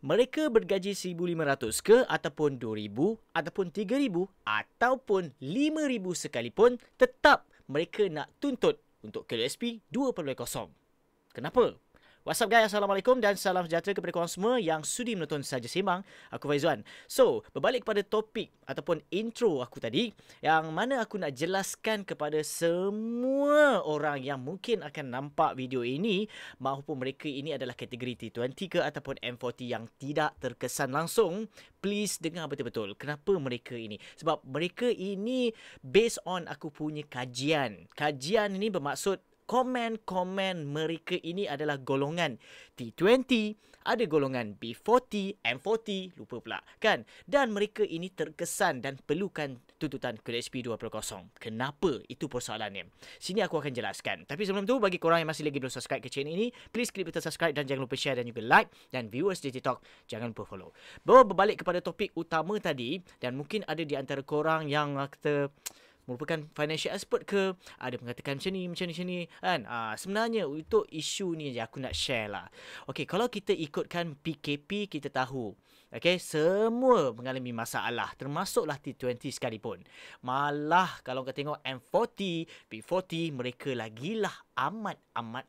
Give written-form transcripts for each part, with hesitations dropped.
Mereka bergaji 1,500 ke ataupun 2,000 ataupun 3,000 ataupun 5,000 sekalipun, tetap mereka nak tuntut untuk KLSP 2.0. Kenapa? What's up guys, Assalamualaikum dan salam sejahtera kepada korang semua yang sudi menonton Saja Sembang. Aku Faizuan. So, berbalik kepada topik ataupun intro aku tadi, yang mana aku nak jelaskan kepada semua orang yang mungkin akan nampak video ini, maupun mereka ini adalah kategori T20 ke ataupun M40 yang tidak terkesan langsung, please dengar betul-betul kenapa mereka ini. Sebab mereka ini based on aku punya kajian. Kajian ini bermaksud komen-komen mereka ini adalah golongan T20, ada golongan B40, M40, lupa pula kan. Dan mereka ini terkesan dan perlukan tuntutan KLSP 2.0. Kenapa? Itu persoalannya. Sini aku akan jelaskan. Tapi sebelum tu, bagi korang yang masih lagi belum subscribe ke channel ini, please klik button subscribe dan jangan lupa share dan juga like. Dan viewers di TikTok, jangan lupa follow. Bawa berbalik kepada topik utama tadi, dan mungkin ada di antara korang yang kata merupakan financial expert ke, ada mengatakan macam ni kan. Sebenarnya untuk isu ni je aku nak share lah. Okey, kalau kita ikutkan PKP, kita tahu okey, semua mengalami masalah, termasuklah T20 sekalipun. Malah kalau kita tengok M40, P40, mereka lagilah amat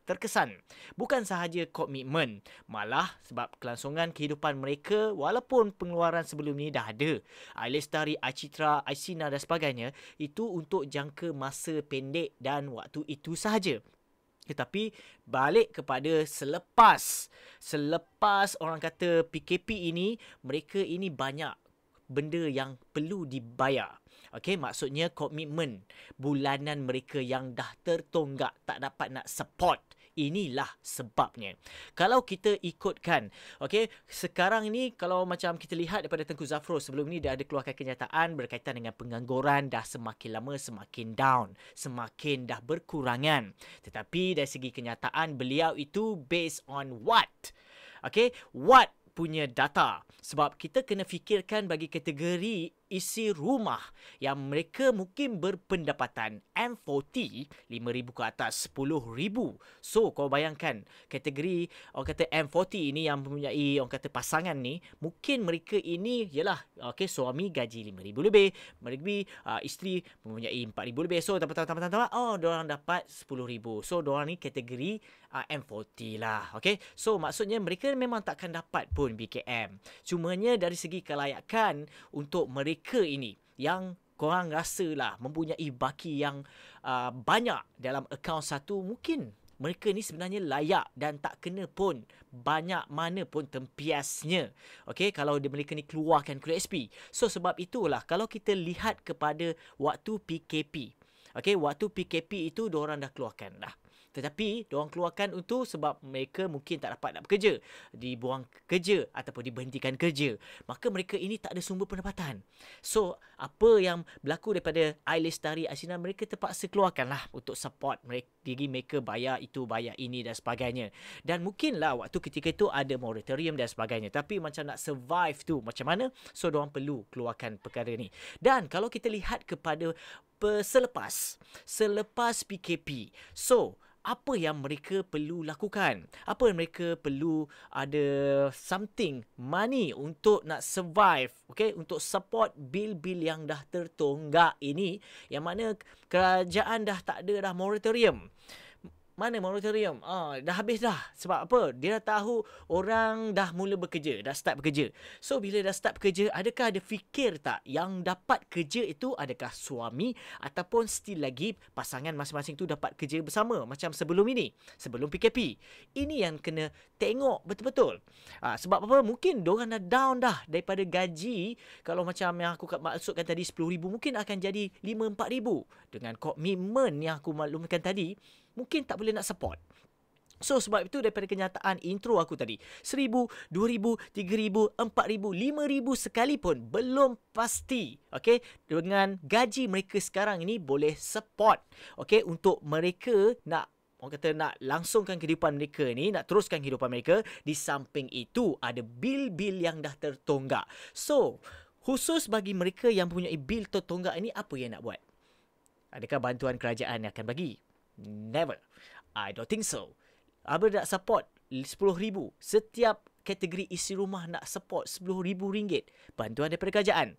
terkesan. Bukan sahaja komitmen, malah sebab kelangsungan kehidupan mereka, walaupun pengeluaran sebelum ni dah ada, iLestari, iCitra, iSinar dan sebagainya, itu untuk jangka masa pendek dan waktu itu sahaja. Tetapi balik kepada selepas orang kata PKP ini, mereka ini banyak benda yang perlu dibayar. Okey, maksudnya komitmen bulanan mereka yang dah tertonggak, tak dapat nak support. Inilah sebabnya. Kalau kita ikutkan, okey, sekarang ni kalau macam kita lihat daripada Tengku Zafrul, sebelum ni dia ada keluarkan kenyataan berkaitan dengan pengangguran dah semakin lama semakin down, semakin dah berkurangan. Tetapi dari segi kenyataan, beliau itu based on what? Okey, what punya data. Sebab kita kena fikirkan bagi kategori isi rumah yang mereka mungkin berpendapatan M40 5,000 ke atas 10,000. So kau bayangkan kategori orang kata M40 ini yang mempunyai orang kata pasangan ni, mungkin mereka ini ialah okey, suami gaji 5,000 lebih, isteri mempunyai 4,000 lebih. So tambah diorang dapat 10,000. So diorang ni kategori M40 lah. Okey, so maksudnya mereka memang takkan dapat pun BKM. Cumanya dari segi kelayakan untuk mereka ini yang korang rasalah mempunyai baki yang banyak dalam akaun satu, mungkin mereka ni sebenarnya layak dan tak kena pun banyak mana pun tempiasnya. Okey, kalau mereka ni keluarkan KLSP. So sebab itulah kalau kita lihat kepada waktu PKP. Okey, waktu PKP itu diorang dah keluarkan dah. Tetapi diorang keluarkan untuk sebab mereka mungkin tak dapat nak bekerja, dibuang kerja ataupun diberhentikan kerja. Maka mereka ini tak ada sumber pendapatan. So apa yang berlaku daripada iLestari, iSinar, mereka terpaksa keluarkanlah untuk support diri mereka, bayar itu, bayar ini dan sebagainya. Dan mungkinlah waktu ketika itu ada moratorium dan sebagainya. Tapi macam nak survive tu macam mana? So diorang perlu keluarkan perkara ni. Dan kalau kita lihat kepada selepas PKP, so apa yang mereka perlu lakukan? Apa yang mereka perlu ada something money untuk nak survive, okay? Untuk support bil-bil yang dah tertonggak ini, yang mana kerajaan dah tak ada dah moratorium. Mana moratorium? Dah habis dah. Sebab apa? Dia dah tahu orang dah mula bekerja, dah start bekerja. So bila dah start bekerja, adakah ada fikir tak yang dapat kerja itu adakah suami ataupun still lagi pasangan masing-masing tu dapat kerja bersama macam sebelum ini, sebelum PKP. Ini yang kena tengok betul-betul. Sebab apa? Mungkin diorang dah down dah daripada gaji, kalau macam yang aku maksudkan tadi 10,000, mungkin akan jadi 5-4,000. Dengan komitmen yang aku maklumkan tadi, mungkin tak boleh nak support. So sebab itu daripada kenyataan intro aku tadi, 1,000, 2,000, 3,000, 4,000, 5,000 sekalipun belum pasti, okey, dengan gaji mereka sekarang ini boleh support, okey, untuk mereka nak orang kata nak langsungkan kehidupan mereka ni, nak teruskan kehidupan mereka. Di samping itu ada bil-bil yang dah tertonggak. So khusus bagi mereka yang mempunyai bil tertonggak ini, apa yang nak buat? Adakah bantuan kerajaan yang akan bagi? Never. I don't think so. Apa nak support 10,000 setiap kategori isi rumah nak support RM10,000 bantuan daripada kerajaan.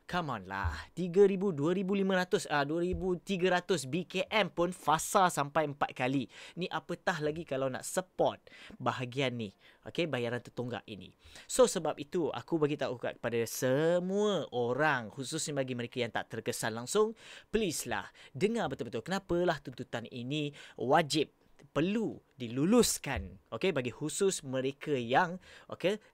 Come on lah. 3,000, 2,500, 2,300 BKM pun fasa sampai 4 kali. Ni apatah lagi kalau nak support bahagian ni. Okay, bayaran tertunggak ini. So, sebab itu aku bagi tahu kepada semua orang, khususnya bagi mereka yang tak terkesan langsung, please lah, dengar betul-betul kenapalah tuntutan ini wajib perlu diluluskan, okay, bagi khusus mereka yang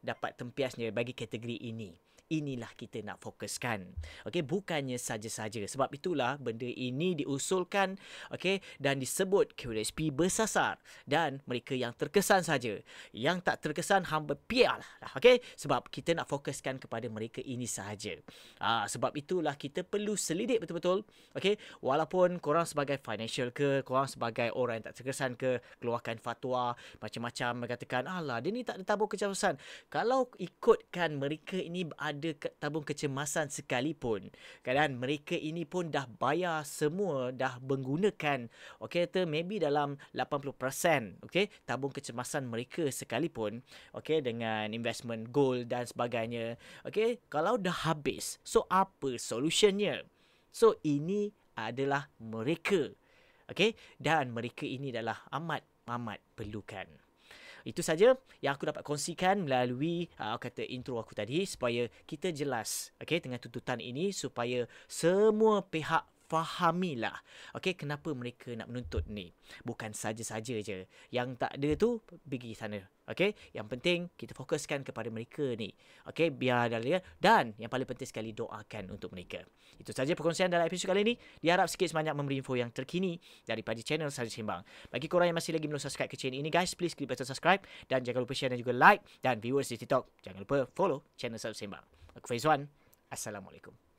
dapat tempiasnya bagi kategori ini. Inilah kita nak fokuskan. Okey, bukannya saja-saja. Sebab itulah benda ini diusulkan, okey, dan disebut QSP bersasar dan mereka yang terkesan saja. Yang tak terkesan hamba biarlah. Okey, sebab kita nak fokuskan kepada mereka ini sahaja. Sebab itulah kita perlu selidik betul-betul. Okey, walaupun korang sebagai financial ke, korang sebagai orang yang tak terkesan ke, keluarkan fatwa macam-macam mengatakan, alah, dia ni tak ada tabung kecemasan. Kalau ikutkan mereka ini ada tabung kecemasan sekalipun, kadang mereka ini pun dah bayar semua, dah menggunakan, okey, maybe dalam 80%, okey, tabung kecemasan mereka sekalipun, okey, dengan investment gold dan sebagainya. Okey, kalau dah habis, so apa solutionnya? So ini adalah mereka, okey, dan mereka ini adalah amat perlukan. Itu saja yang aku dapat kongsikan melalui kata intro aku tadi, supaya kita jelas, okey, dengan tuntutan ini, supaya semua pihak fahamilah, okey, kenapa mereka nak menuntut ni. Bukan saja-saja je. Yang tak ada tu pergi sana. Okey, yang penting kita fokuskan kepada mereka ni. Okey, biar dia, dan yang paling penting sekali, doakan untuk mereka. Itu saja perkongsian dalam episod kali ini. Diharap sikit sebanyak memberi info yang terkini daripada channel Sarja Sembang. Bagi korang yang masih lagi belum subscribe ke channel ini, guys, please klik button subscribe dan jangan lupa share dan juga like, dan viewers di TikTok jangan lupa follow channel Sarja Sembang. Aku Faizwan. Assalamualaikum.